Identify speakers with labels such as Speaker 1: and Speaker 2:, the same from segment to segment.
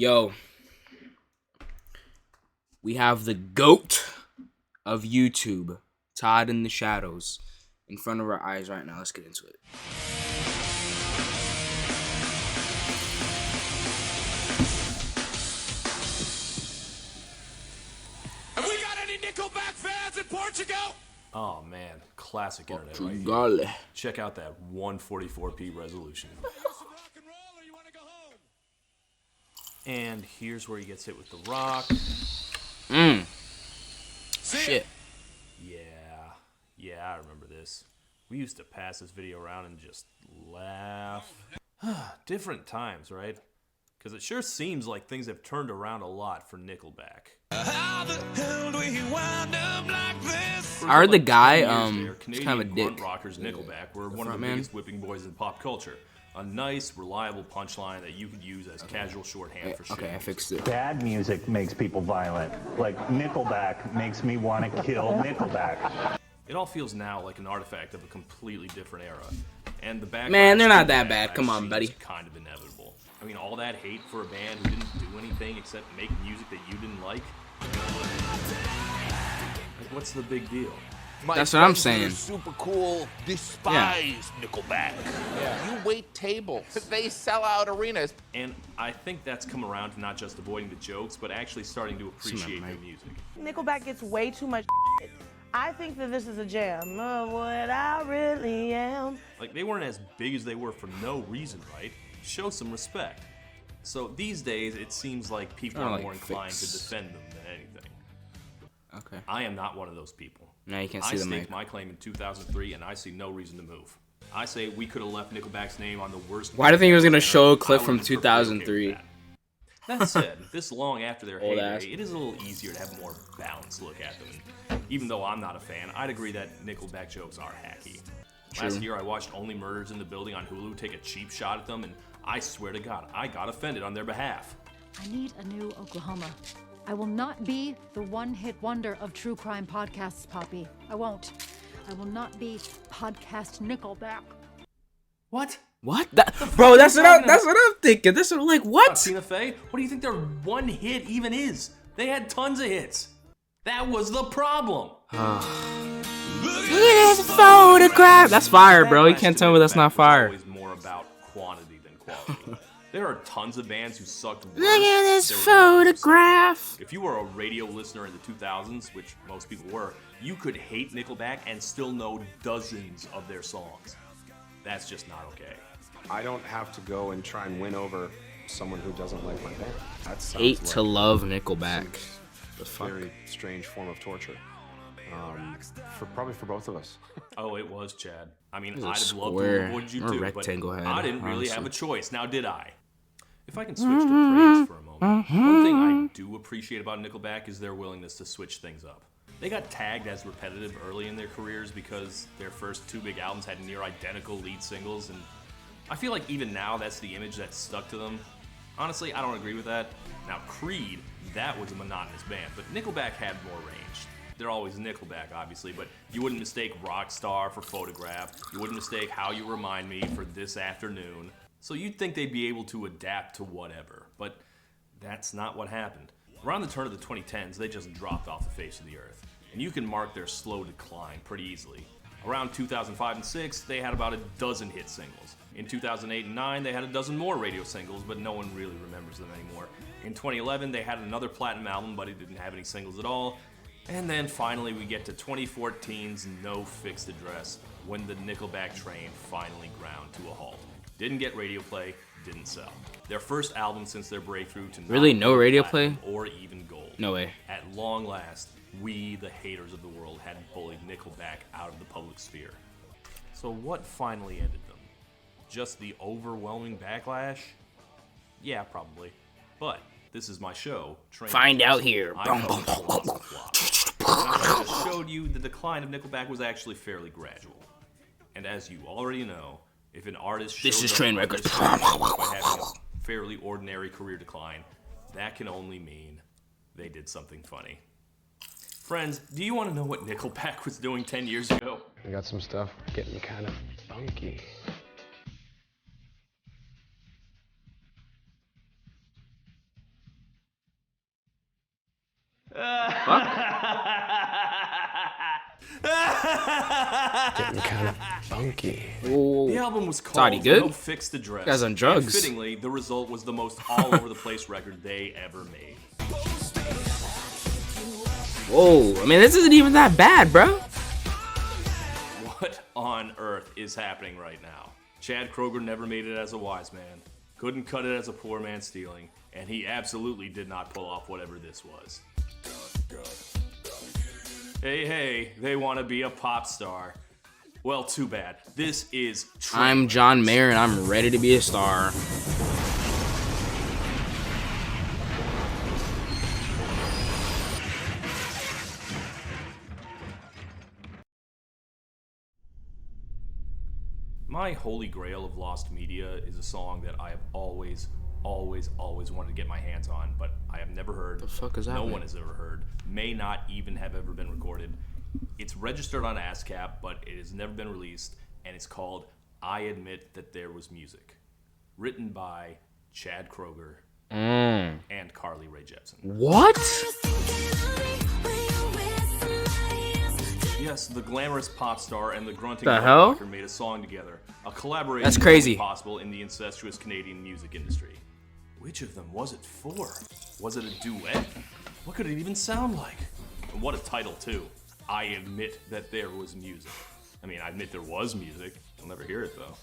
Speaker 1: Yo, we have the GOAT of YouTube, Todd in the shadows, in front of our eyes right now. Let's get into it.
Speaker 2: Have we got any Nickelback fans in Portugal?
Speaker 3: Oh man, classic internet right here.
Speaker 1: Portugal.
Speaker 3: Check out that 144p resolution.
Speaker 2: Here's some rock and roll, or you want to go home?
Speaker 3: And here's where he gets hit with the rock.
Speaker 1: Shit.
Speaker 3: Yeah, I remember this. We used to pass this video around and just laugh. Different times, right? Because it sure seems like things have turned around a lot for Nickelback.
Speaker 2: How the hell do we wind up like this?
Speaker 1: I heard the guy,
Speaker 3: Canadian
Speaker 1: he's kind of a dick.
Speaker 3: rockers Nickelback were one of the
Speaker 1: man.
Speaker 3: biggest whipping boys in pop culture. A nice, reliable punchline that you could use as casual shorthand for shit.
Speaker 1: Okay, I fixed it.
Speaker 4: Bad music makes people violent. Like Nickelback makes me want to kill Nickelback.
Speaker 3: It all feels now like an artifact of a completely different era. And the backlash
Speaker 1: Man, they're not
Speaker 3: to
Speaker 1: that
Speaker 3: the
Speaker 1: bad. Come
Speaker 3: backlash
Speaker 1: on, buddy.
Speaker 3: seems kind of inevitable. I mean, all that hate for a band who didn't do anything except make music that you didn't like? Like, what's the big deal?
Speaker 5: My
Speaker 1: That's what I'm
Speaker 5: friends who are
Speaker 1: saying.
Speaker 5: Super cool. Despise Nickelback. You wait tables. They sell out arenas.
Speaker 3: And I think that's come around to not just avoiding the jokes, but actually starting to appreciate their music.
Speaker 6: Nickelback gets way too much shit. I think that this is a jam of what I really am.
Speaker 3: Like, they weren't as big as they were for no reason, right? Show some respect. So these days, it seems like people
Speaker 1: I
Speaker 3: are
Speaker 1: like
Speaker 3: more inclined
Speaker 1: fix.
Speaker 3: to defend them than anything.
Speaker 1: Okay.
Speaker 3: I am not one of those people.
Speaker 1: Now you can
Speaker 3: I
Speaker 1: see the
Speaker 3: staked
Speaker 1: mic.
Speaker 3: my claim in 2003, and I see no reason to move. I say we could have left Nickelback's name on the worst.
Speaker 1: Why do you think he was gonna
Speaker 3: banner.
Speaker 1: show a clip
Speaker 3: I
Speaker 1: from
Speaker 3: would be perfectly okay with
Speaker 1: 2003?
Speaker 3: That said, this long after their
Speaker 1: Old
Speaker 3: heyday,
Speaker 1: ass.
Speaker 3: it is a little easier to have a more balanced look at them. And even though I'm not a fan, I'd agree that Nickelback jokes are hacky. Last
Speaker 1: True.
Speaker 3: year, I watched Only Murders in the Building on Hulu take a cheap shot at them, and I swear to God, I got offended on their behalf.
Speaker 7: I need a new Oklahoma. I will not be the one-hit wonder of true crime podcasts, Poppy. I won't. I will not be podcast Nickelback.
Speaker 3: What?
Speaker 1: What? Bro, that's what I'm thinking. That's what I'm like, what?
Speaker 3: Tina Fey? What do you think their one hit even is? They had tons of hits. That was the problem.
Speaker 1: Look at this photograph. That's fire, bro. You can't tell me that's not fire.
Speaker 3: It's always more about quantity than quality. There are tons of bands who sucked worse.
Speaker 1: Look at this
Speaker 3: There were
Speaker 1: photograph.
Speaker 3: If you were a radio listener in the 2000s, which most people were, you could hate Nickelback and still know dozens of their songs. That's just not okay.
Speaker 8: I don't have to go and try and win over someone who doesn't like my band. That sounds
Speaker 1: Hate
Speaker 8: like
Speaker 1: to love Nickelback. The
Speaker 8: a
Speaker 1: fuck?
Speaker 8: very strange form of torture. Probably for both of us.
Speaker 3: Oh, it was, Chad. I mean,
Speaker 1: It's a
Speaker 3: I'd have loved to
Speaker 1: square
Speaker 3: have avoided you
Speaker 1: or
Speaker 3: too,
Speaker 1: rectangle
Speaker 3: but
Speaker 1: head,
Speaker 3: I didn't really
Speaker 1: honestly.
Speaker 3: have a choice. Now, did I? If I can switch to praise for a moment, one thing I do appreciate about Nickelback is their willingness to switch things up. They got tagged as repetitive early in their careers because their first two big albums had near identical lead singles, and I feel like even now that's the image that's stuck to them. Honestly, I don't agree with that. Now, Creed, that was a monotonous band, but Nickelback had more range. They're always Nickelback, obviously, but you wouldn't mistake Rockstar for Photograph. You wouldn't mistake How You Remind Me for This Afternoon. So you'd think they'd be able to adapt to whatever, but that's not what happened. Around the turn of the 2010s, they just dropped off the face of the earth, and you can mark their slow decline pretty easily. Around 2005 and 6, they had about a dozen hit singles. In 2008 and 9, they had a dozen more radio singles, but no one really remembers them anymore. In 2011, they had another platinum album, but it didn't have any singles at all. And then finally, we get to 2014's No Fixed Address, when the Nickelback train finally ground to a halt. Didn't get radio play, didn't sell. Their first album since their breakthrough to
Speaker 1: Really?
Speaker 3: not
Speaker 1: No
Speaker 3: go
Speaker 1: radio
Speaker 3: platinum
Speaker 1: play?
Speaker 3: or even gold.
Speaker 1: No way.
Speaker 3: At long last, we, the haters of the world, had bullied Nickelback out of the public sphere. So what finally ended them? Just the overwhelming backlash? Yeah, probably. But this is my show.
Speaker 1: Find out here.
Speaker 3: I know it's a lot of flop. I just showed you the decline of Nickelback was actually fairly gradual. And as you already know, if an artist
Speaker 1: This
Speaker 3: shows
Speaker 1: is
Speaker 3: up
Speaker 1: Train
Speaker 3: on
Speaker 1: Records.
Speaker 3: this channel by having a fairly ordinary career decline, that can only mean they did something funny. Friends, do you want to know what Nickelback was doing 10 years ago?
Speaker 8: I got some stuff getting kind of funky. Getting kind of funky.
Speaker 3: The album was
Speaker 1: Toddy
Speaker 3: called
Speaker 1: good?
Speaker 3: No Fixed Address.
Speaker 1: Guy's on drugs.
Speaker 3: And fittingly, the result was the most all-over-the-place record they ever made.
Speaker 1: Whoa, I mean, this isn't even that bad, bro.
Speaker 3: What on earth is happening right now? Chad Kroeger never made it as a wise man, couldn't cut it as a poor man stealing, and he absolutely did not pull off whatever this was. Hey, they want to be a pop star. Well, too bad. This is
Speaker 1: I'm John Mayer, and I'm ready to be a star.
Speaker 3: My holy grail of lost media is a song that I have always wanted to get my hands on, but I have never heard.
Speaker 1: The fuck is that?
Speaker 3: No one has ever heard. May not even have ever been recorded. It's registered on ASCAP, but it has never been released, and it's called I Admit That There Was Music. Written by Chad Kroeger and Carly Rae Jepsen.
Speaker 1: What?
Speaker 3: Yes, the glamorous pop star and the grunting
Speaker 1: The
Speaker 3: punk
Speaker 1: hell?
Speaker 3: rocker made a song together. A collaboration
Speaker 1: That's crazy.
Speaker 3: possible in the incestuous Canadian music industry. Which of them was it for? Was it a duet? What could it even sound like? And what a title, too. I admit that there was music. I mean, I admit there was music. You'll never hear it, though.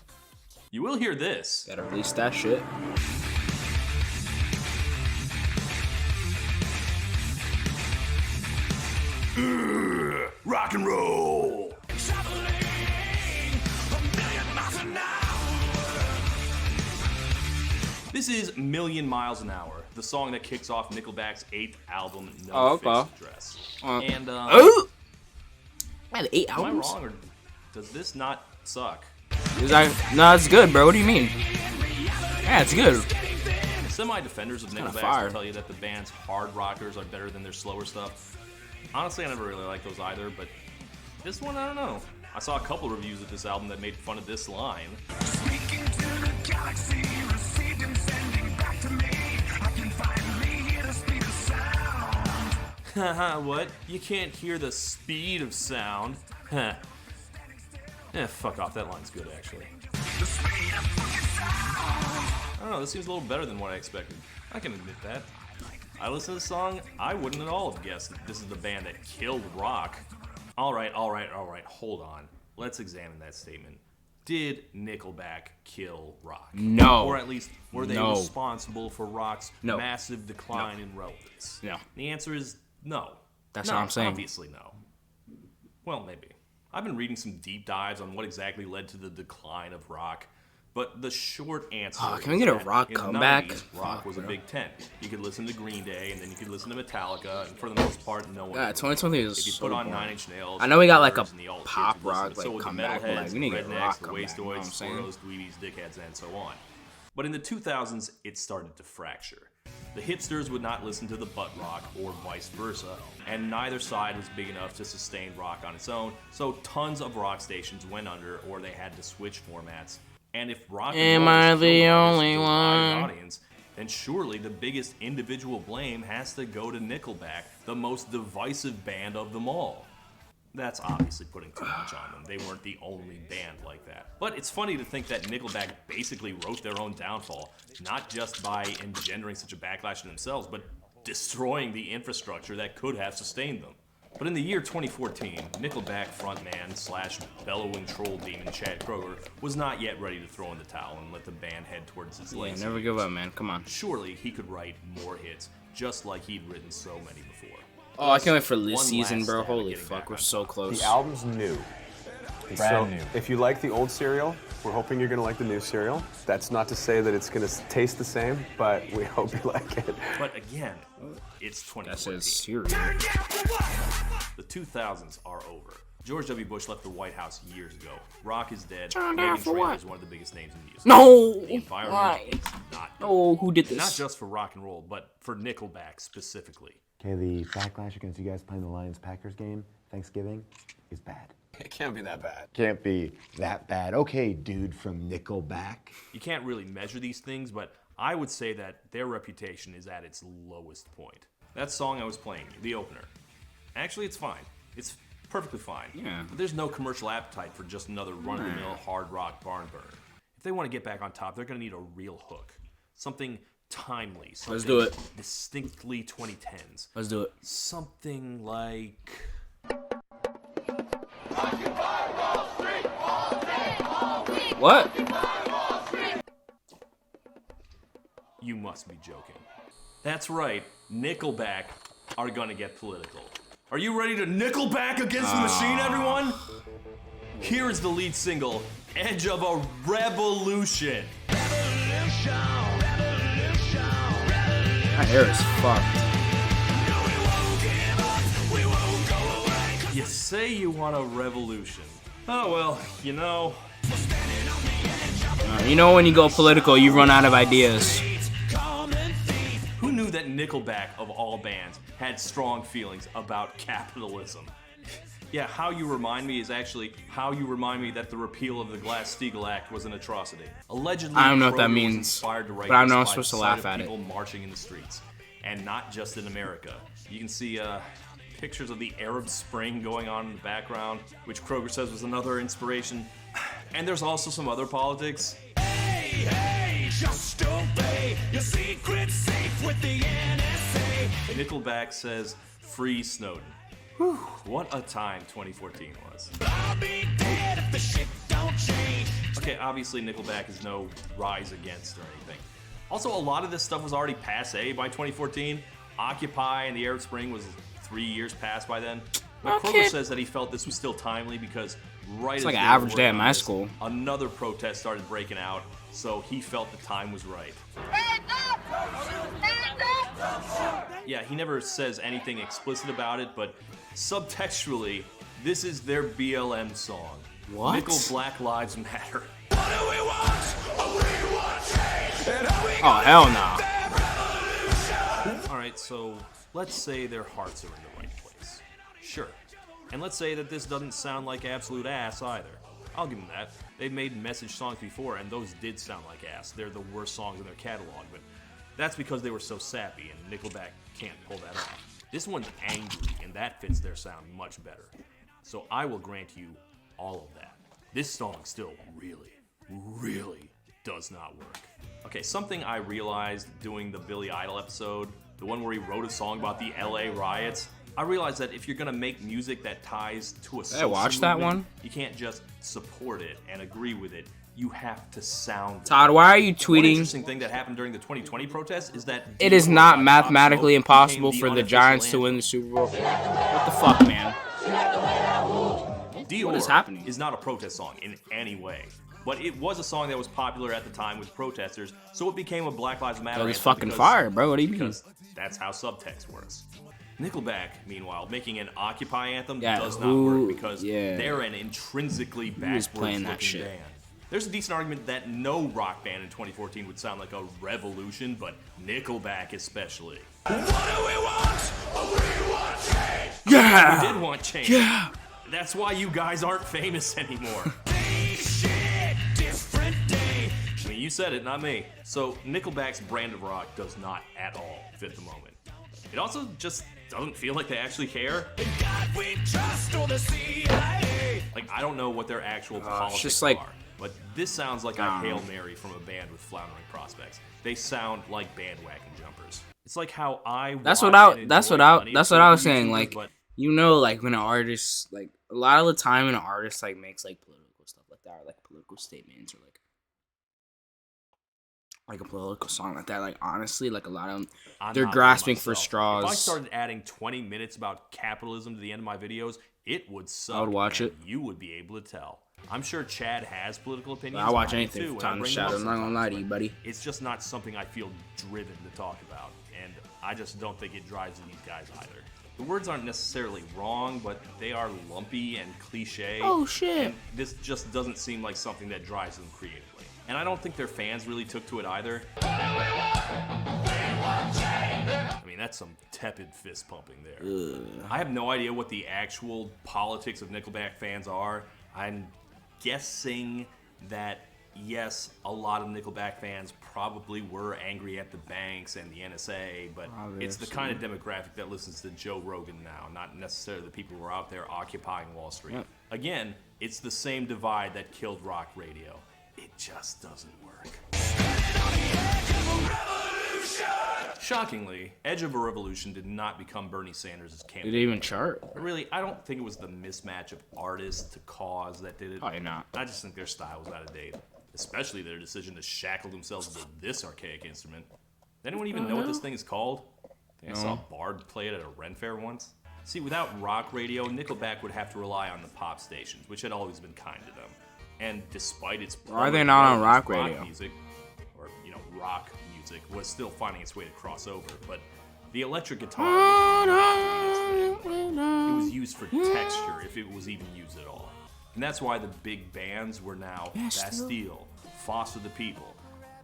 Speaker 3: You will hear this.
Speaker 1: Gotta release that shit.
Speaker 3: Rock and roll! This is Million Miles an Hour, the song that kicks off Nickelback's 8th album, No Fixed Address. And,
Speaker 1: Oh! I had 8
Speaker 3: am I
Speaker 1: albums?
Speaker 3: wrong, or does this not suck?
Speaker 1: No, it's good, bro. What do you mean? Yeah, it's good.
Speaker 3: Semi-defenders of
Speaker 1: kinda
Speaker 3: Nickelback
Speaker 1: fire.
Speaker 3: will tell you that the band's hard rockers are better than their slower stuff. Honestly, I never really liked those either, but this one, I don't know. I saw a couple reviews of this album that made fun of this line. Haha, what? You can't hear the speed of sound? Huh. Fuck off, that line's good, actually. I don't know, this seems a little better than what I expected. I can admit that. I listened to the song, I wouldn't at all have guessed that this is the band that killed rock. Alright, hold on. Let's examine that statement. Did Nickelback kill rock?
Speaker 1: No.
Speaker 3: Or at least, were they
Speaker 1: No.
Speaker 3: responsible for rock's
Speaker 1: No.
Speaker 3: massive decline in relevance?
Speaker 1: No.
Speaker 3: The answer is no.
Speaker 1: That's
Speaker 3: No,
Speaker 1: what I'm saying.
Speaker 3: Obviously no. Well, maybe. I've been reading some deep dives on what exactly led to the decline of rock, but the short answer
Speaker 1: Can we
Speaker 3: is
Speaker 1: get a
Speaker 3: that
Speaker 1: rock
Speaker 3: in the
Speaker 1: comeback?
Speaker 3: 90s, rock was a big tent. You could listen to Green Day, and then you could listen to Metallica, and for the most part, no one.
Speaker 1: Yeah,
Speaker 3: would.
Speaker 1: 2020 is
Speaker 3: If you
Speaker 1: so
Speaker 3: put on
Speaker 1: boring.
Speaker 3: 9 Inch Nails,
Speaker 1: I know we got like a
Speaker 3: Blurs, and the alt kids
Speaker 1: pop
Speaker 3: would listen,
Speaker 1: rock
Speaker 3: but so
Speaker 1: like
Speaker 3: would the
Speaker 1: comeback, but
Speaker 3: metalheads,
Speaker 1: like we need to
Speaker 3: the
Speaker 1: get a
Speaker 3: rednecks,
Speaker 1: rock
Speaker 3: the
Speaker 1: comeback. You know what I'm
Speaker 3: wastoids,
Speaker 1: saying?
Speaker 3: squirrels, dweebies, dickheads, and so on. But in the 2000s, it started to fracture. The hipsters would not listen to the butt rock, or vice versa, and neither side was big enough to sustain rock on its own, so tons of rock stations went under, or they had to switch formats. And if rock and roll
Speaker 1: I
Speaker 3: is
Speaker 1: the
Speaker 3: still
Speaker 1: only
Speaker 3: to a wide
Speaker 1: one?
Speaker 3: audience, then surely the biggest individual blame has to go to Nickelback, the most divisive band of them all. That's obviously putting too much on them. They weren't the only band like that. But it's funny to think that Nickelback basically wrote their own downfall, not just by engendering such a backlash in themselves, but destroying the infrastructure that could have sustained them. But in the year 2014, Nickelback frontman slash bellowing troll demon Chad Kroeger was not yet ready to throw in the towel and let the band head towards its
Speaker 1: Yeah,
Speaker 3: legacy.
Speaker 1: never give up, man. Come on.
Speaker 3: Surely he could write more hits, just like he'd written so many before.
Speaker 1: Oh, I can't wait for this
Speaker 3: One
Speaker 1: season,
Speaker 3: last
Speaker 1: bro.
Speaker 3: stab at
Speaker 1: Holy
Speaker 3: getting
Speaker 1: fuck,
Speaker 3: back
Speaker 1: we're
Speaker 3: on
Speaker 1: so
Speaker 3: top.
Speaker 1: close.
Speaker 8: The album's new.
Speaker 4: Brand new.
Speaker 8: If you like the old cereal, we're hoping you're going to like the new cereal. That's not to say that it's going to taste the same, but we hope you like it.
Speaker 3: But again, it's
Speaker 1: That
Speaker 3: 2014.
Speaker 1: says serious.
Speaker 3: The 2000s are over. George W. Bush left the White House years ago. Rock is dead.
Speaker 1: Turned
Speaker 3: Megan
Speaker 1: out for
Speaker 3: Trainor
Speaker 1: what?
Speaker 3: is one of the biggest names in music.
Speaker 1: No!
Speaker 3: The environment
Speaker 1: Why?
Speaker 3: is not good.
Speaker 1: No, who did
Speaker 3: And not
Speaker 1: this?
Speaker 3: just for rock and roll, but for Nickelback specifically.
Speaker 9: Okay, the backlash against you guys playing the Lions-Packers game Thanksgiving is bad.
Speaker 8: It can't be that bad.
Speaker 9: Can't be that bad. Okay, dude from Nickelback.
Speaker 3: You can't really measure these things, but I would say that their reputation is at its lowest point. that song I was playing, the opener. Actually, it's fine. It's perfectly fine.
Speaker 1: Yeah.
Speaker 3: But there's no commercial appetite for just another run-of-the-mill hard rock barn burner. If they want to get back on top, they're going to need a real hook. Something timely. Something
Speaker 1: Let's do it.
Speaker 3: Distinctly 2010s.
Speaker 1: Let's do it.
Speaker 3: Something like...
Speaker 1: What?
Speaker 3: You must be joking. That's right, Nickelback are gonna get political. Are you ready to Nickelback against the machine, everyone? Here is the lead single, Edge of a Revolution.
Speaker 1: My hair is fucked.
Speaker 3: You say you want a revolution. Oh well, you know.
Speaker 1: You know when you go political, you run out of ideas.
Speaker 3: Who knew that Nickelback, of all bands, had strong feelings about capitalism? Yeah, How You Remind Me is actually how you remind me that the repeal of the Glass-Steagall Act was an atrocity. Allegedly,
Speaker 1: I don't know what that
Speaker 3: Kroger was
Speaker 1: means,
Speaker 3: inspired to write
Speaker 1: but I
Speaker 3: this
Speaker 1: know I'm
Speaker 3: by
Speaker 1: supposed to
Speaker 3: the
Speaker 1: laugh
Speaker 3: sight
Speaker 1: at
Speaker 3: of
Speaker 1: it.
Speaker 3: people marching in the streets, and not just in America. You can see pictures of the Arab Spring going on in the background, which Kroger says was another inspiration. And there's also some other politics.
Speaker 2: Hey, just obey your secret safe with the NSA.
Speaker 3: Nickelback says, "Free Snowden." Whew, what a time 2014 was.
Speaker 2: I'll be dead if the shit don't change.
Speaker 3: Okay, obviously Nickelback is no rise against or anything. Also, a lot of this stuff was already passé by 2014. Occupy and the Arab Spring was 3 years past by then. But
Speaker 1: Okay.
Speaker 3: Kroger says that he felt this was still timely because right
Speaker 1: It's
Speaker 3: as
Speaker 1: like
Speaker 3: they
Speaker 1: an
Speaker 3: were
Speaker 1: average day
Speaker 3: working
Speaker 1: at
Speaker 3: on
Speaker 1: my
Speaker 3: this,
Speaker 1: school.
Speaker 3: another protest started breaking out, so he felt the time was right. Yeah, he never says anything explicit about it, but subtextually, this is their BLM song.
Speaker 1: What?
Speaker 3: Nickel Black Lives Matter.
Speaker 2: What do we want? We want change. And how we
Speaker 1: Oh, hell no.
Speaker 3: Alright, so let's say their hearts are in the right place. Sure. And let's say that this doesn't sound like absolute ass either. I'll give them that. They've made message songs before, and those did sound like ass. They're the worst songs in their catalog, but that's because they were so sappy, and Nickelback can't pull that off. This one's angry, and that fits their sound much better. So I will grant you all of that. This song still really, really does not work. Okay, something I realized doing the Billy Idol episode, the one where he wrote a song about the LA riots, I realized that if you're gonna make music that ties to a social
Speaker 1: watch that
Speaker 3: movement,
Speaker 1: one?
Speaker 3: you can't just support it and agree with it. You have to sound
Speaker 1: Todd, why are you
Speaker 3: One
Speaker 1: tweeting?
Speaker 3: interesting thing that happened during the 2020 protests is that
Speaker 1: It is
Speaker 3: Dior
Speaker 1: not
Speaker 3: by Pop
Speaker 1: mathematically
Speaker 3: Smoke
Speaker 1: impossible
Speaker 3: became
Speaker 1: for the
Speaker 3: unofficial
Speaker 1: Giants to
Speaker 3: anthem.
Speaker 1: win the Super Bowl. What the fuck, man?
Speaker 3: Dior
Speaker 1: What is happening?
Speaker 3: is not a protest song in any way, but it was a song that was popular at the time with protesters, so it became a Black Lives Matter
Speaker 1: That was
Speaker 3: anthem
Speaker 1: fucking
Speaker 3: because-
Speaker 1: fire, bro. What do you mean?
Speaker 3: Because that's how subtext works. Nickelback, meanwhile, making an Occupy anthem
Speaker 1: Yeah,
Speaker 3: does not
Speaker 1: who-
Speaker 3: work because
Speaker 1: yeah.
Speaker 3: they're an intrinsically
Speaker 1: was playing that
Speaker 3: backwards-looking
Speaker 1: shit?
Speaker 3: band. There's a decent argument that no rock band in 2014 would sound like a revolution, but Nickelback especially.
Speaker 2: What do we want? We want change.
Speaker 1: Yeah.
Speaker 3: We did want change.
Speaker 1: Yeah.
Speaker 3: That's why you guys aren't famous anymore.
Speaker 2: Shit, different day.
Speaker 3: I mean, you said it, not me. So Nickelback's brand of rock does not at all fit the moment. It also just doesn't feel like they actually care.
Speaker 2: In God we trust or the CIA.
Speaker 3: Like, I don't know what their actual politics
Speaker 1: just like-
Speaker 3: are, but this sounds like a Hail Mary from a band with floundering prospects. They sound like bandwagon jumpers. It's like how I
Speaker 1: That's
Speaker 3: watch
Speaker 1: what I.
Speaker 3: and
Speaker 1: That's
Speaker 3: enjoy
Speaker 1: what I.
Speaker 3: plenty of
Speaker 1: That's what I was
Speaker 3: certain
Speaker 1: saying.
Speaker 3: YouTubers,
Speaker 1: Like,
Speaker 3: but
Speaker 1: you know, like when an artist, like a lot of the time, an artist like makes like political stuff like that, or like political statements, or like a political song like that. Like honestly, like a lot of them,
Speaker 3: I'm
Speaker 1: they're
Speaker 3: not
Speaker 1: grasping for
Speaker 3: myself.
Speaker 1: straws.
Speaker 3: If I started adding 20 minutes about capitalism to the end of my videos, it would suck.
Speaker 1: I would watch
Speaker 3: and
Speaker 1: it.
Speaker 3: You would be able to tell. I'm sure Chad has political opinions.
Speaker 1: I watch
Speaker 3: do
Speaker 1: anything
Speaker 3: too,
Speaker 1: for
Speaker 3: and
Speaker 1: Time
Speaker 3: I
Speaker 1: to
Speaker 3: bring them up
Speaker 1: Shadow. I'm not gonna
Speaker 3: sometimes,
Speaker 1: lie to you,
Speaker 3: but
Speaker 1: buddy.
Speaker 3: It's just not something I feel driven to talk about, and I just don't think it drives these guys either. The words aren't necessarily wrong, but they are lumpy and cliche.
Speaker 1: Oh, shit.
Speaker 3: And this just doesn't seem like something that drives them creatively. And I don't think their fans really took to it either. I mean, that's some tepid fist pumping there. I have no idea what the actual politics of Nickelback fans are. I'm guessing that yes, a lot of Nickelback fans probably were angry at the banks and the NSA, but it's the kind of demographic that listens to Joe Rogan now, not necessarily the people who are out there occupying Wall Street.
Speaker 1: Yeah.
Speaker 3: Again, it's the same divide that killed rock radio. It just doesn't work. Shockingly, Edge of a Revolution did not become Bernie Sanders' campaign.
Speaker 1: Did it even chart?
Speaker 3: Really, I don't think it was the mismatch of artists to cause that did it.
Speaker 1: Probably not.
Speaker 3: I just think their style was out of date, especially their decision to shackle themselves to this archaic instrument. Does anyone even know what this thing is called? I saw Bard play it at a Ren Fair once. See, without rock radio, Nickelback would have to rely on the pop stations, which had always been kind to them. And despite its
Speaker 1: Why are they not on rock
Speaker 3: rock
Speaker 1: radio?
Speaker 3: music, or rock music, was still finding its way to cross over. But the electric guitar, it was used for texture, if it was even used at all. And that's why the big bands were now Bastille, Foster the People,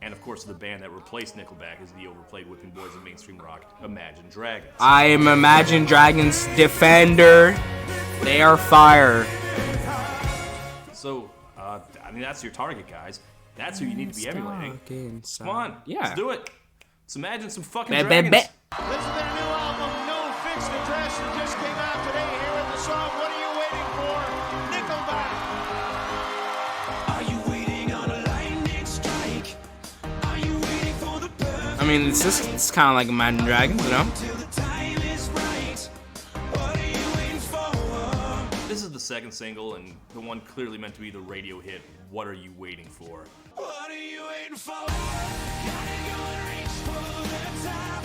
Speaker 3: and of course the band that replaced Nickelback as the overplayed whipping boys of mainstream rock, Imagine Dragons.
Speaker 1: I am Imagine Dragons defender. They are fire.
Speaker 3: So, I mean, that's your target, guys. That's who you need to be emulating. Come on,
Speaker 1: Yeah.
Speaker 3: let's do it. Let's imagine some fucking
Speaker 1: Bet,
Speaker 3: dragons.
Speaker 1: bet, bet.
Speaker 2: Listen to their new album, No Fixed Address, that just came out today. Here in the song, What Are You Waiting For? Nickelback. Are you waiting on a lightning strike? Are you waiting for the perfect
Speaker 1: I mean, it's kind of like Imagine Dragons, you know?
Speaker 2: till the time is right? What are you waiting for?
Speaker 3: This is the second single, and the one clearly meant to be the radio hit, What Are You Waiting For?
Speaker 2: What are you waiting for? Gotta go and reach for the top.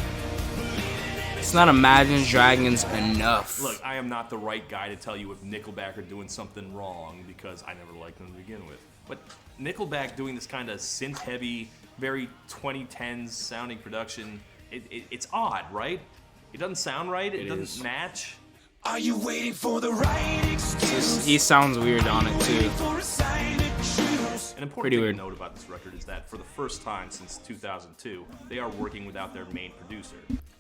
Speaker 2: Believing in
Speaker 1: It's not Imagine Dragons enough.
Speaker 3: Look, I am not the right guy to tell you if Nickelback are doing something wrong, because I never liked them to begin with. But Nickelback doing this kind of synth-heavy, very 2010s sounding production, it's odd, right? It doesn't sound right, it doesn't
Speaker 1: is.
Speaker 3: match.
Speaker 2: Are you waiting for the right excuse?
Speaker 1: He sounds weird on it too.
Speaker 2: For a sign to choose.
Speaker 3: An important
Speaker 1: Pretty
Speaker 3: thing
Speaker 1: weird.
Speaker 3: to note about this record is that for the first time since 2002, they are working without their main producer.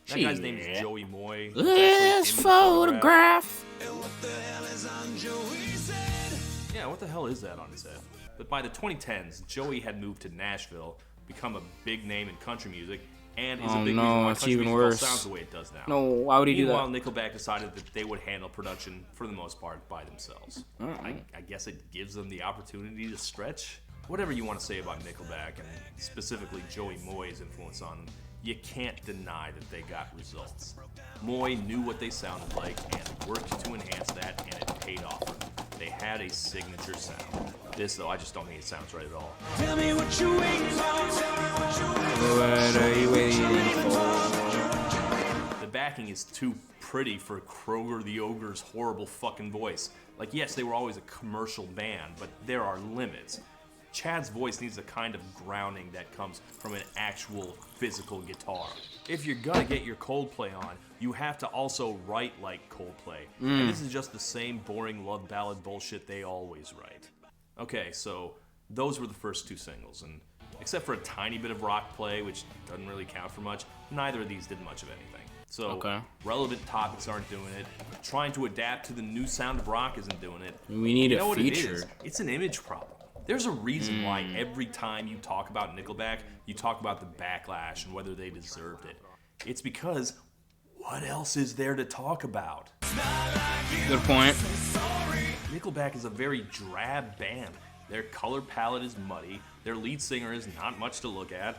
Speaker 3: That guy's name is Joey Moy. It's
Speaker 1: This
Speaker 3: actually in the photograph.
Speaker 1: photograph.
Speaker 2: And what the hell is on Joey's head?
Speaker 3: Yeah, what the hell is that on his head? But by the 2010s, Joey had moved to Nashville, become a big name in country music, and is a
Speaker 1: Oh,
Speaker 3: big
Speaker 1: no,
Speaker 3: reason why
Speaker 1: it's
Speaker 3: country
Speaker 1: even
Speaker 3: music all
Speaker 1: worse.
Speaker 3: sounds the way it does now.
Speaker 1: No, why would he do
Speaker 3: Meanwhile,
Speaker 1: that?
Speaker 3: Nickelback decided that they would handle production for the most part by themselves. I guess it gives them the opportunity to stretch. Whatever you want to say about Nickelback, and specifically Joey Moy's influence on them, you can't deny that they got results. Moy knew what they sounded like and worked to enhance that, and it paid off for them. They had a signature sound. This, though, I just don't think it sounds right at all.
Speaker 2: Tell me what you waiting for. Tell me what you waiting for.
Speaker 1: What are you waiting for?
Speaker 3: The backing is too pretty for Kroger the Ogre's horrible fucking voice. Like, yes, they were always a commercial band, but there are limits. Chad's voice needs the kind of grounding that comes from an actual physical guitar. If you're gonna get your Coldplay on, you have to also write like Coldplay. And this is just the same boring love ballad bullshit they always write. Okay, so those were the first two singles, and except for a tiny bit of rock play, which doesn't really count for much, neither of these did much of anything. So, relevant topics aren't doing it. Trying to adapt to the new sound of rock isn't doing it.
Speaker 1: We need
Speaker 3: You
Speaker 1: a
Speaker 3: know what
Speaker 1: feature.
Speaker 3: it is? It's an image problem. There's a reason why every time you talk about Nickelback, you talk about the backlash and whether they deserved it. It's because what else is there to talk about?
Speaker 1: Good point.
Speaker 3: Nickelback is a very drab band. Their color palette is muddy. Their lead singer is not much to look at.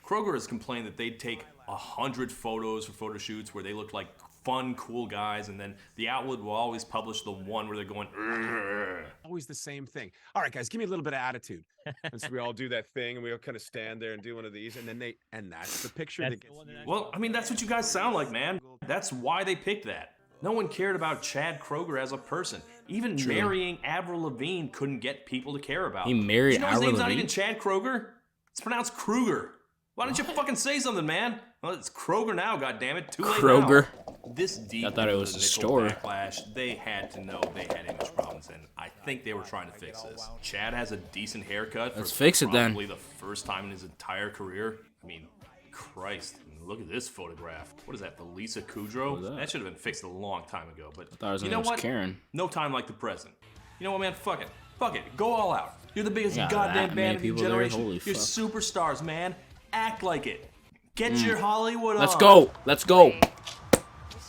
Speaker 3: Kroger has complained that they'd take 100 photos for photo shoots where they look like fun, cool guys, and then the outlet will always publish the one where they're going, "Urgh."
Speaker 8: Always the same thing. All right, guys, give me a little bit of attitude. And so we all do that thing, and we all kind of stand there and do one of these, and then and that's the picture that gets used.
Speaker 3: Well, I mean, that's what you guys sound like, man. That's why they picked that. No one cared about Chad Kroger as a person. Even marrying Avril Lavigne couldn't get people to care about
Speaker 1: He
Speaker 3: him.
Speaker 1: married
Speaker 3: You know his
Speaker 1: Avril
Speaker 3: name's not
Speaker 1: Lavigne?
Speaker 3: even Chad Kroger. It's pronounced Kruger. Why don't you fucking say something, man? Well, it's Kroger now, goddammit. Too late
Speaker 1: Kroger.
Speaker 3: now. This deep
Speaker 1: I thought it
Speaker 3: into
Speaker 1: was
Speaker 3: the
Speaker 1: a
Speaker 3: Nickel
Speaker 1: store.
Speaker 3: backlash, they had to know they had image problems, and I think they were trying to fix this. Chad has a decent haircut.
Speaker 1: Let's
Speaker 3: for
Speaker 1: fix it then.
Speaker 3: Probably the first time in his entire career. I mean, Christ. Look at this photograph. What is that, the Lisa Kudrow? That should have been fixed a long time ago. But
Speaker 1: thought his
Speaker 3: you
Speaker 1: name
Speaker 3: know
Speaker 1: was
Speaker 3: what?
Speaker 1: Karen.
Speaker 3: No time like the present. You know what, man? Fuck it. Fuck it. Go all out. You're the biggest
Speaker 1: Yeah,
Speaker 3: goddamn
Speaker 1: that
Speaker 3: band
Speaker 1: many
Speaker 3: of your
Speaker 1: people there,
Speaker 3: generation.
Speaker 1: holy
Speaker 3: You're
Speaker 1: fuck.
Speaker 3: superstars, man. Act like it. Get your Hollywood
Speaker 1: Let's
Speaker 3: on.
Speaker 1: go. Let's go.
Speaker 10: Wait. You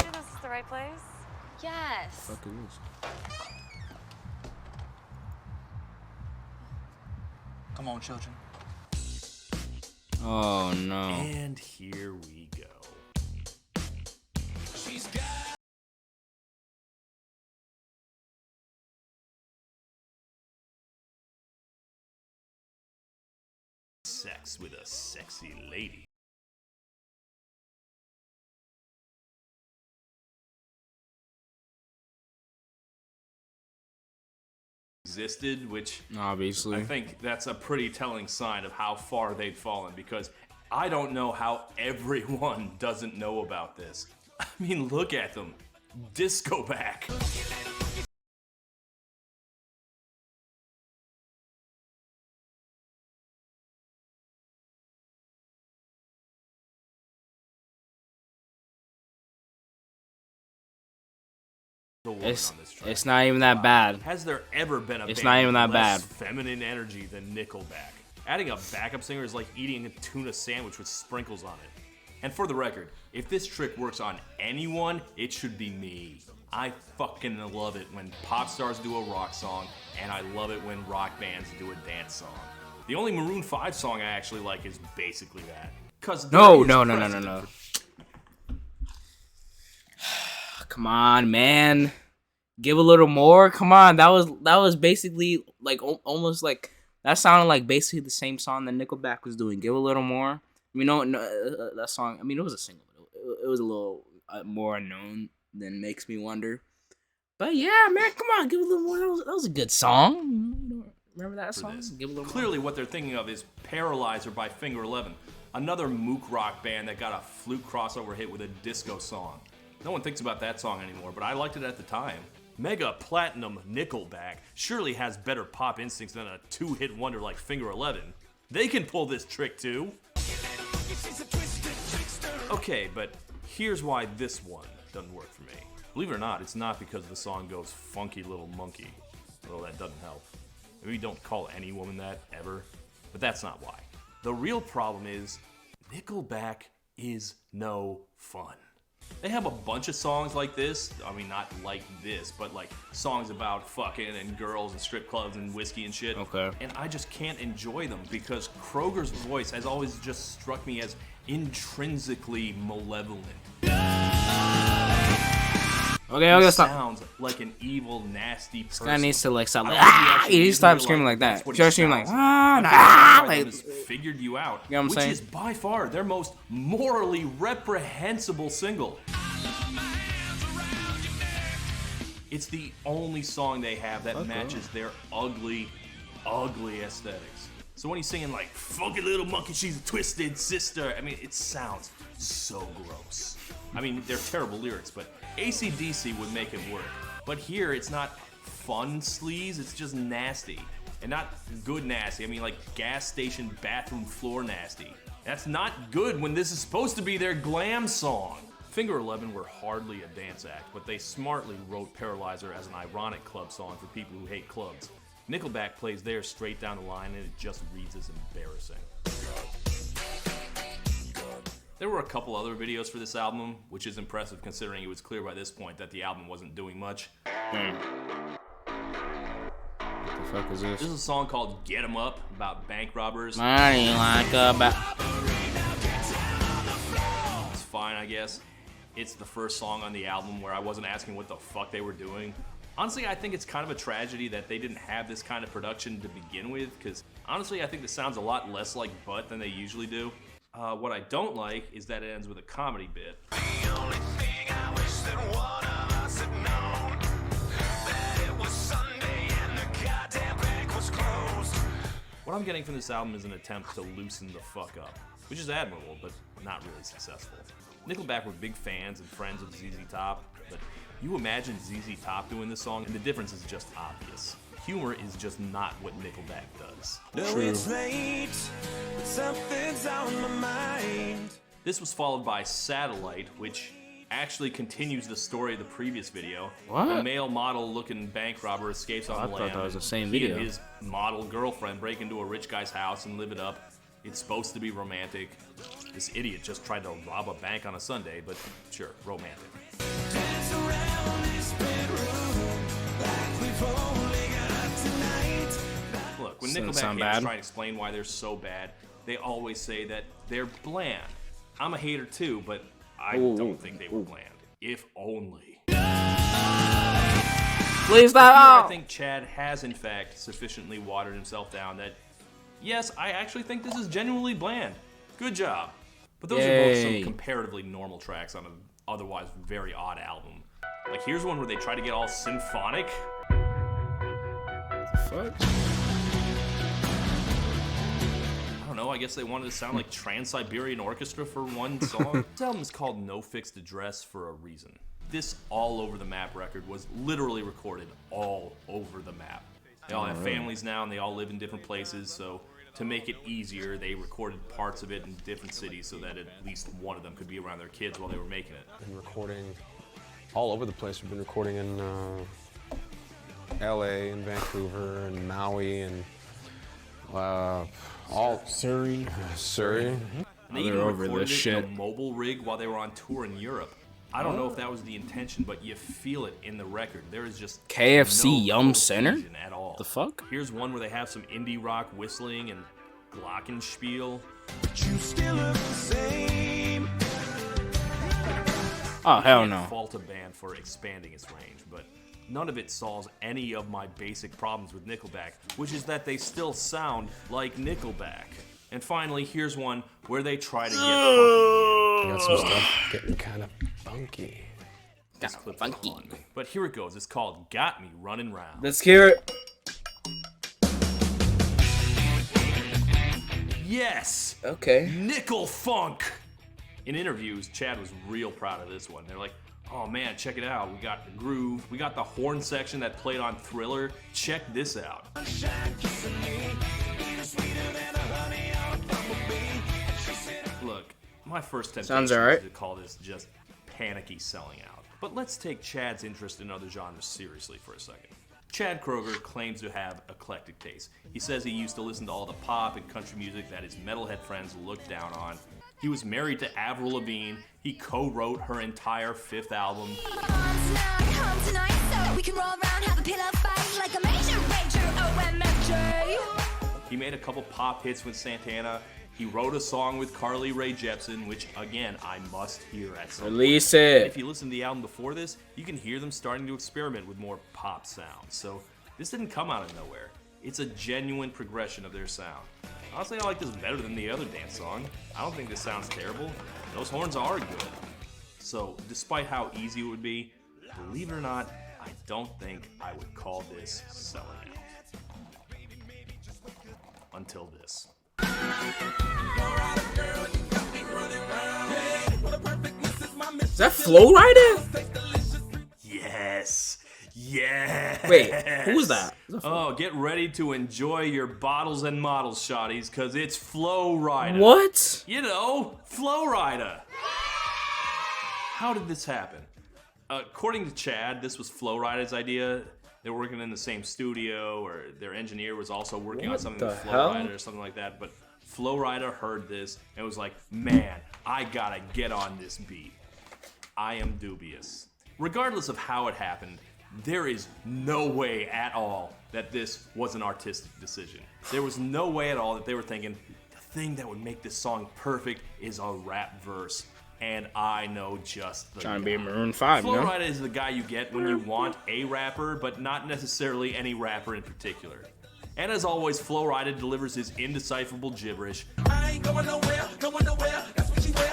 Speaker 10: sure this is the right place? Yes.
Speaker 1: Fuck it is.
Speaker 11: Come on, children.
Speaker 1: Oh no.
Speaker 3: And here we go. Sex with a sexy lady. Existed, which
Speaker 1: Obviously.
Speaker 3: I think that's a pretty telling sign of how far they've fallen, because I don't know how everyone doesn't know about this. I mean, look at them. Nickelback.
Speaker 1: It's not even that bad.
Speaker 3: Has there ever been a
Speaker 1: It's
Speaker 3: band
Speaker 1: not even that
Speaker 3: with less
Speaker 1: bad.
Speaker 3: feminine energy than Nickelback? Adding a backup singer is like eating a tuna sandwich with sprinkles on it. And for the record, if this trick works on anyone, it should be me. I fucking love it when pop stars do a rock song, and I love it when rock bands do a dance song. The only Maroon 5 song I actually like is basically that.
Speaker 1: No. Come on, man. Give a little more. Come on. That was basically like almost like that sounded like basically the same song that Nickelback was doing. Give a little more. I mean, no, that song. I mean, it was a single. It was a little more unknown than Makes Me Wonder. But yeah, man, come on, give a little more. That was a good song. Remember that song? Give a little
Speaker 3: Clearly,
Speaker 1: more.
Speaker 3: what they're thinking of is Paralyzer by Finger 11, another mook rock band that got a flute crossover hit with a disco song. No one thinks about that song anymore, but I liked it at the time. Mega Platinum Nickelback surely has better pop instincts than a two-hit wonder like Finger 11. They can pull this trick too. Okay, but here's why this one doesn't work for me. Believe it or not, it's not because the song goes funky little monkey, although that doesn't help. Maybe don't call any woman that, ever, but that's not why. The real problem is, Nickelback is no fun. They have a bunch of songs like this, I mean not like this, but like songs about fucking and girls and strip clubs and whiskey and shit.
Speaker 1: Okay.
Speaker 3: And I just can't enjoy them because Kroger's voice has always just struck me as intrinsically malevolent.
Speaker 1: Okay,
Speaker 3: He
Speaker 1: stop.
Speaker 3: sounds like an evil, nasty person.
Speaker 1: This guy needs to like stop.
Speaker 3: I
Speaker 1: Like,
Speaker 3: don't think he actually
Speaker 1: he needs to
Speaker 3: is
Speaker 1: stop
Speaker 3: in real
Speaker 1: screaming
Speaker 3: life,
Speaker 1: like
Speaker 3: but
Speaker 1: that.
Speaker 3: that's what
Speaker 1: Start
Speaker 3: he
Speaker 1: screaming like,
Speaker 3: sounds. I think
Speaker 1: like,
Speaker 3: has figured you out,
Speaker 1: You know what I'm
Speaker 3: which
Speaker 1: saying?
Speaker 3: is by far their most morally reprehensible single. It's the only song they have that matches their ugly, ugly aesthetics. So when he's singing like, funky little monkey, she's a twisted sister, I mean, it sounds so gross. I mean, they're terrible lyrics, but AC/DC would make it work. But here, it's not fun sleaze, it's just nasty. And not good nasty, I mean like gas station bathroom floor nasty. That's not good when this is supposed to be their glam song. Finger 11 were hardly a dance act, but they smartly wrote Paralyzer as an ironic club song for people who hate clubs. Nickelback plays theirs straight down the line and it just reads as embarrassing. There were a couple other videos for this album, which is impressive considering it was clear by this point that the album wasn't doing much.
Speaker 1: What the fuck is this?
Speaker 3: This is a song called Get 'Em Up about bank robbers.
Speaker 1: Money like a
Speaker 3: It's fine, I guess. It's the first song on the album where I wasn't asking what the fuck they were doing. Honestly, I think it's kind of a tragedy that they didn't have this kind of production to begin with, because honestly, I think this sounds a lot less like Butt than they usually do. What I don't like is that it ends with a comedy bit.
Speaker 2: The only thing I wish that one of us had known, that it was Sunday and the goddamn bank was closed.
Speaker 3: What I'm getting from this album is an attempt to loosen the fuck up, which is admirable, but not really successful. Nickelback were big fans and friends of ZZ Top, but you imagine ZZ Top doing this song, and the difference is just obvious. Humor is just not what Nickelback does.
Speaker 2: No, it's late, but something's on my mind.
Speaker 3: This was followed by Satellite, which actually continues the story of the previous video.
Speaker 1: What?
Speaker 3: A male model-looking bank robber escapes on
Speaker 1: I
Speaker 3: the
Speaker 1: thought
Speaker 3: lam.
Speaker 1: that was the same
Speaker 3: He
Speaker 1: video.
Speaker 3: and his model girlfriend break into a rich guy's house and live it up. It's supposed to be romantic. This idiot just tried to rob a bank on a Sunday, but sure, romantic. Look, when
Speaker 1: Doesn't
Speaker 3: Nickelback
Speaker 1: sound
Speaker 3: haters
Speaker 1: bad.
Speaker 3: try to explain why they're so bad, they always say that they're bland. I'm a hater too, but I don't think they were bland. If only.
Speaker 1: Please
Speaker 3: Here, I
Speaker 1: stop.
Speaker 3: think Chad has, in fact, sufficiently watered himself down that, yes, I actually think this is genuinely bland. Good job. But those are both
Speaker 1: Yay.
Speaker 3: some comparatively normal tracks on an otherwise very odd album. Like, here's one where they try to get all symphonic.
Speaker 1: Fuck.
Speaker 3: I don't know, I guess they wanted to sound like Trans-Siberian Orchestra for one song. This album is called No Fixed Address for a reason. This All Over the Map record was literally recorded all over the map. They all have families now and they all live in different places, so to make it easier, they recorded parts of it in different cities so that at least one of them could be around their kids while they were making it.
Speaker 8: Been recording all over the place. We've been recording in LA and Vancouver and Maui and all
Speaker 9: Surrey.
Speaker 8: Surrey.
Speaker 3: And they
Speaker 1: They're
Speaker 3: even
Speaker 1: over
Speaker 3: recorded
Speaker 1: this
Speaker 3: it in
Speaker 1: shit.
Speaker 3: a mobile rig while they were on tour in Europe. I don't know if that was the intention, but you feel it in the record. There is just
Speaker 1: KFC
Speaker 3: no
Speaker 1: Yum Center?
Speaker 3: cohesion at all.
Speaker 1: The fuck?
Speaker 3: Here's one where they have some indie rock whistling and glockenspiel.
Speaker 1: Oh, hell
Speaker 3: Can't
Speaker 1: no.
Speaker 3: fault a band for expanding its range, but none of it solves any of my basic problems with Nickelback, which is that they still sound like Nickelback. And finally, here's one where they try to get funky.
Speaker 8: Got some stuff getting kind of funky.
Speaker 3: This clip's funky. But here it goes. It's called Got Me Running Round.
Speaker 1: Let's hear it.
Speaker 3: Yes!
Speaker 1: Okay.
Speaker 3: Nickel Funk! In interviews, Chad was real proud of this one. They're like, oh man, check it out. We got the groove. We got the horn section that played on Thriller. Check this out. Look, my first temptation
Speaker 1: Sounds alright.
Speaker 3: is to call this just panicky selling out. But let's take Chad's interest in other genres seriously for a second. Chad Kroeger claims to have eclectic taste. He says he used to listen to all the pop and country music that his metalhead friends looked down on. He was married to Avril Lavigne. He co-wrote her entire 5th album. He made a couple pop hits with Santana. He wrote a song with Carly Rae Jepsen, which, again, I must hear at some point.
Speaker 1: Release
Speaker 3: And
Speaker 1: it.
Speaker 3: if you listen to the album before this, you can hear them starting to experiment with more pop sounds. So this didn't come out of nowhere. It's a genuine progression of their sound. Honestly, I like this better than the other dance song. I don't think this sounds terrible. Those horns are good. So, despite how easy it would be, believe it or not, I don't think I would call this selling out. Until this.
Speaker 1: Is that Flow Rider?
Speaker 3: Yes! Yes!
Speaker 1: Wait, who was that?
Speaker 3: Oh, get ready to enjoy your bottles and models, shotties, because it's Flow Rider.
Speaker 1: What?
Speaker 3: You know, Flow Rider. How did this happen? According to Chad, this was Flow Rider's idea. They were working in the same studio, or their engineer was also working on
Speaker 1: What
Speaker 3: something
Speaker 1: the
Speaker 3: with Flow
Speaker 1: hell?
Speaker 3: Rider or something like that. But Flow Rider heard this and was like, man, I gotta get on this beat. I am dubious. Regardless of how it happened, there is no way at all that this was an artistic decision. There was no way at all that they were thinking, the thing that would make this song perfect is a rap verse. And I know just the
Speaker 1: Trying to
Speaker 3: guy.
Speaker 1: be a Maroon 5,
Speaker 3: Flow
Speaker 1: no?
Speaker 3: Rider is the guy you get when you want a rapper, but not necessarily any rapper in particular. And as always, Flow Rider delivers his indecipherable gibberish. I ain't going nowhere, that's what she wear.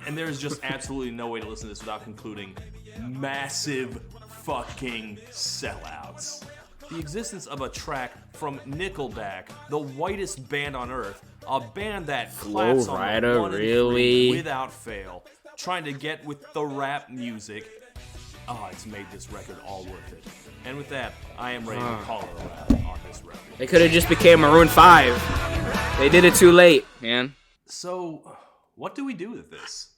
Speaker 3: And there's just absolutely no way to listen to this without concluding massive fucking sellouts. The existence of a track from Nickelback, the whitest band on earth, a band that claps on
Speaker 1: Rider,
Speaker 3: the 1 and 3
Speaker 1: really?
Speaker 3: without fail, trying to get with the rap music. Oh, it's made this record all worth it. And with that, I am ready to call it a wrap on this record.
Speaker 1: They could have just became Maroon 5. They did it too late, man.
Speaker 3: So, What do we do with this?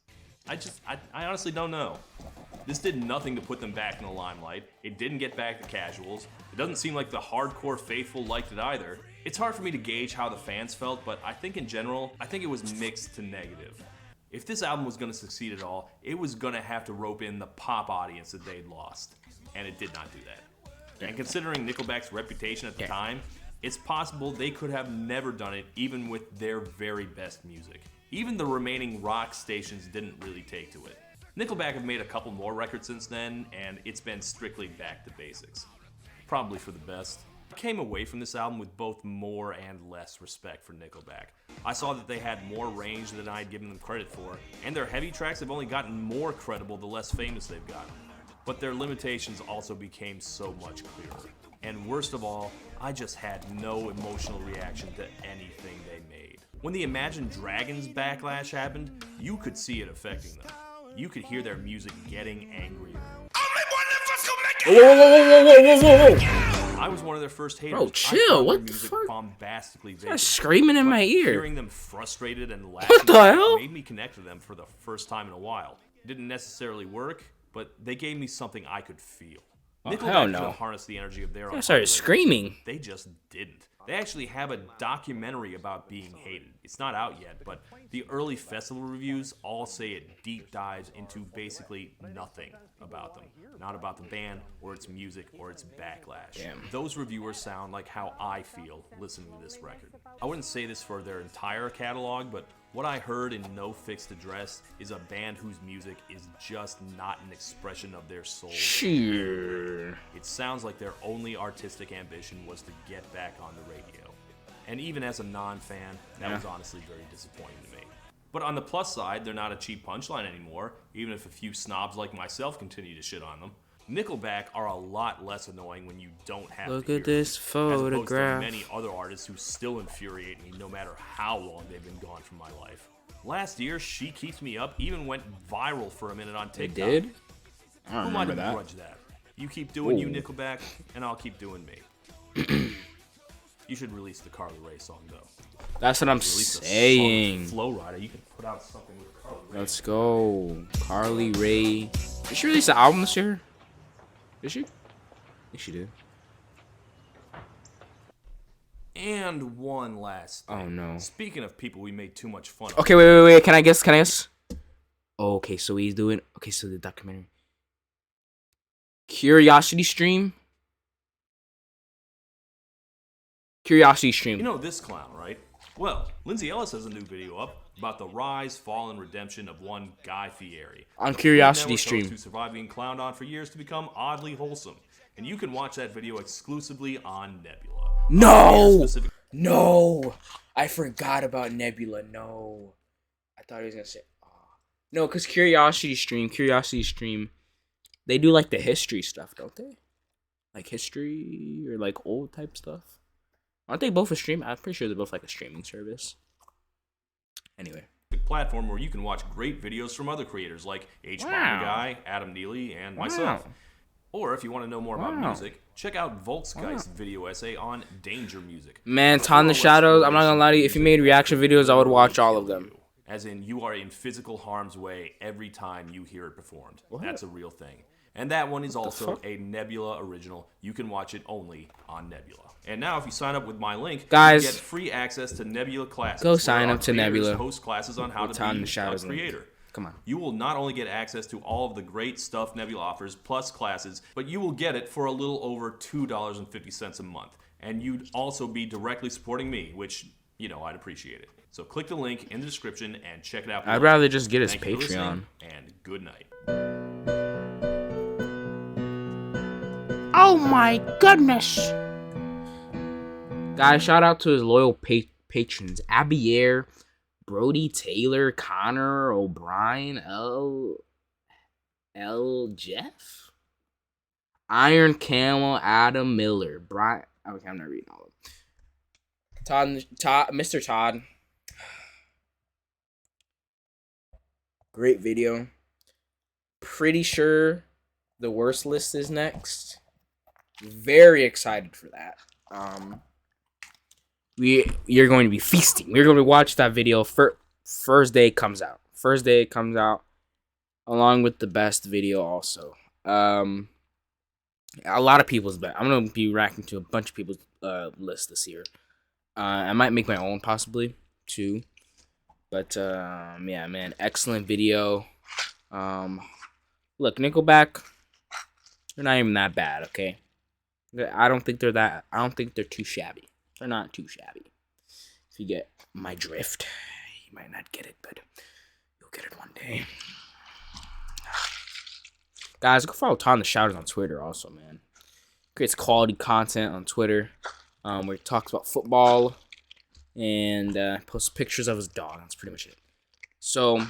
Speaker 3: I honestly don't know. This did nothing to put them back in the limelight. It didn't get back the casuals. It doesn't seem like the hardcore faithful liked it either. It's hard for me to gauge how the fans felt, but I think in general, I think it was mixed to negative. If this album was going to succeed at all, it was going to have to rope in the pop audience that they'd lost. And it did not do that. And considering Nickelback's reputation at the time, it's possible they could have never done it even with their very best music. Even the remaining rock stations didn't really take to it. Nickelback have made a couple more records since then, and it's been strictly back to basics. Probably for the best. I came away from this album with both more and less respect for Nickelback. I saw that they had more range than I'd given them credit for, and their heavy tracks have only gotten more credible the less famous they've gotten. But their limitations also became so much clearer. And worst of all, I just had no emotional reaction to anything they made. When the Imagine Dragons backlash happened, you could see it affecting them. You could hear their music getting angrier.
Speaker 1: Whoa.
Speaker 3: I was one of their first haters.
Speaker 1: Bro, chill. What the fuck?
Speaker 3: Bombastically
Speaker 1: vacant. Screaming in my ear.
Speaker 3: Hearing them frustrated and laughing
Speaker 1: what the hell?
Speaker 3: made me connect to them for the first time in a while. It didn't necessarily work, but they gave me something I could feel.
Speaker 1: Oh,
Speaker 3: Nickelback could harness the energy of their own.
Speaker 1: I started screaming.
Speaker 3: They just didn't. They actually have a documentary about being hated. It's not out yet, but the early festival reviews all say it deep dives into basically nothing about them. Not about the band, or its music, or its backlash.
Speaker 1: Damn.
Speaker 3: Those reviewers sound like how I feel listening to this record. I wouldn't say this for their entire catalog, but what I heard in No Fixed Address is a band whose music is just not an expression of their soul.
Speaker 1: Sure.
Speaker 3: It sounds like their only artistic ambition was to get back on the radio. And even as a non-fan, that was honestly very disappointing to me. But on the plus side, they're not a cheap punchline anymore, even if a few snobs like myself continue to shit on them. Nickelback are a lot less annoying when you don't have
Speaker 1: Look
Speaker 3: to hear
Speaker 1: at this
Speaker 3: them, as opposed
Speaker 1: photograph.
Speaker 3: to many other artists who still infuriate me no matter how long they've been gone from my life. Last year, She Keeps Me Up even went viral for a minute on TikTok.
Speaker 1: It did? I don't
Speaker 3: Who might
Speaker 1: remember
Speaker 3: have
Speaker 1: that.
Speaker 3: begrudged that? You keep doing you, Nickelback, and I'll keep doing me. You should release the Carly Rae song, though.
Speaker 1: That's what I'm
Speaker 3: Release a
Speaker 1: saying.
Speaker 3: song with Flow Rider. You can put out something with Carly Rae.
Speaker 1: Let's go. Carly Rae. Did she release the album this year? Did she? I think she did.
Speaker 3: And one last thing.
Speaker 1: Oh, no.
Speaker 3: Speaking of people we made too much fun of.
Speaker 1: Okay, wait. Can I guess? Oh, okay, so he's doing... Okay, so the documentary. Curiosity Stream? Curiosity Stream.
Speaker 3: You know this clown, right? Well, Lindsay Ellis has a new video up about the rise, fall, and redemption of one Guy Fieri.
Speaker 1: On Curiosity
Speaker 3: Network
Speaker 1: Stream.
Speaker 3: host who survived being clowned on for years to become oddly wholesome. And you can watch that video exclusively on Nebula.
Speaker 1: No! I forgot about Nebula. No. I thought he was going to say... No, because Curiosity Stream, they do like the history stuff, don't they? Like history or like old type stuff. Aren't they both a stream? I'm pretty sure they're both like a streaming service. Anyway.
Speaker 3: Platform where you can watch great videos from other creators like H. Bomber Guy, Adam Neely, and myself. Or if you want to know more about music, check out Volksgeist's video essay on Danger Music.
Speaker 1: Man, Todd in the Shadows, I'm not gonna lie to you, if you made reaction videos, I would watch all of them.
Speaker 3: As in, you are in physical harm's way every time you hear it performed. That's a real thing. And that one is also a Nebula original. You can watch it only on Nebula. And now, if you sign up with my link,
Speaker 1: guys,
Speaker 3: you get free access to Nebula classes.
Speaker 1: Go sign up to Nebula.
Speaker 3: Host classes on how to be a creator.
Speaker 1: Come on.
Speaker 3: You will not only get access to all of the great stuff Nebula offers, plus classes, but you will get it for a little over $2.50 a month. And you'd also be directly supporting me, which, you know, I'd appreciate it. So click the link in the description and check it out.
Speaker 1: I'd rather just get his
Speaker 3: Thank you for
Speaker 1: Patreon.
Speaker 3: listening, and good night.
Speaker 1: Oh my goodness! Guys, shout out to his loyal patrons. Abier, Brody Taylor, Connor O'Brien, L. Jeff, Iron Camel, Adam Miller, Brian. Okay, I'm not reading all of them. Todd, Mr. Todd. Great video. Pretty sure the worst list is next. Very excited for that. You're going to be feasting. We're going to watch that video first day it comes out. First day it comes out, along with the best video also. A lot of people's bet. I'm gonna be racking to a bunch of people's list this year. I might make my own possibly too. But yeah, man, excellent video. Look, Nickelback, they're not even that bad, okay? I don't think they're too shabby. They're not too shabby. If you get my drift, you might not get it, but you'll get it one day. Guys, go follow Tom the Shouters on Twitter also, man. Creates quality content on Twitter, where he talks about football and posts pictures of his dog. That's pretty much it. So,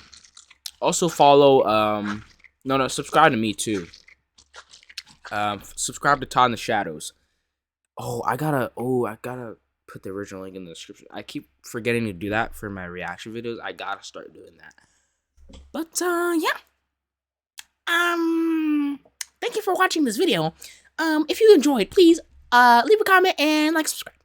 Speaker 1: also follow, subscribe to me too. Subscribe to Todd in the Shadows. I gotta put the original link in the description. I keep forgetting to do that for my reaction videos. I gotta start doing that. But yeah. Thank you for watching this video. If you enjoyed, please leave a comment and like, subscribe.